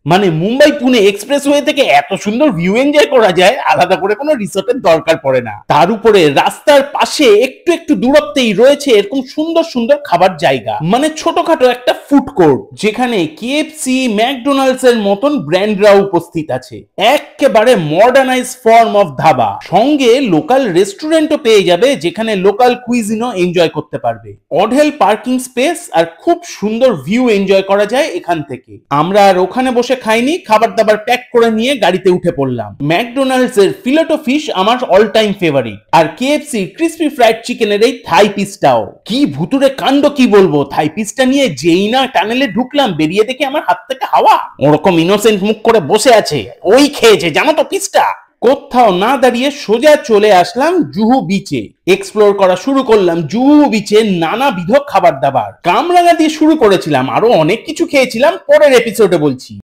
মানে মুম্বাই পুনে এক্সপ্রেসওয়ে থেকে এত সুন্দর ভিউ এনজয় করা যায়, আলাদা করে কোনো রিসোর্টের দরকার পড়ে না। তার উপরে রাস্তার পাশে একটু একটু দূরত্বেই রয়েছে এরকম সুন্দর সুন্দর খাবার জায়গা, মানে ছোটখাটো একটা ফুড কোর্ট যেখানে কেএফসি, ম্যাকডোনাল্ডস এর মতন ব্র্যান্ডরা উপস্থিত আছে। একেবারে মডার্নাইজ ফর্ম অফ ধাবা, সঙ্গে লোকাল রেস্টুরেন্টও পেয়ে যাবে যেখানে লোকাল কুইজিনও এনজয় করতে পারবে। অঢেল পার্কিং স্পেস আর খুব সুন্দর ভিউ এনজয় করা যায় এখান থেকে। আমরা আর ওখানে বসে খাইনি, খাবার দাবার প্যাক করে নিয়ে গাড়িতে উঠে পড়লাম। ম্যাকডোনাল্ডস এর ফিলেটো ফিশ আমার অল টাইম ফেভারিট, আর কেএফসি ক্রিসপি ফ্রাইড চিকেনের এই থাই পিসটাও কি ভুতুরে কাণ্ড, কি বলবো। থাই পিসটা নিয়ে যেই না টানেলে ঢুকলাম, বেরিয়ে দেখে আমার হাত থেকে হাওয়া। ওরকম ইনোসেন্ট মুখ করে বসে আছে, ওই খেয়েছে জানো তো পিসটা। কোথাও না দাঁড়িয়ে সোজা চলে আসলাম জুহু বিচে। এক্সপ্লোর করা শুরু করলাম জুহু বিচে নানাবিধ খাবার দাবার। কামরাঙা দিয়ে শুরু করেছিলাম, আরো অনেক কিছু খেয়েছিলাম, পরের এপিসোডে বলছি।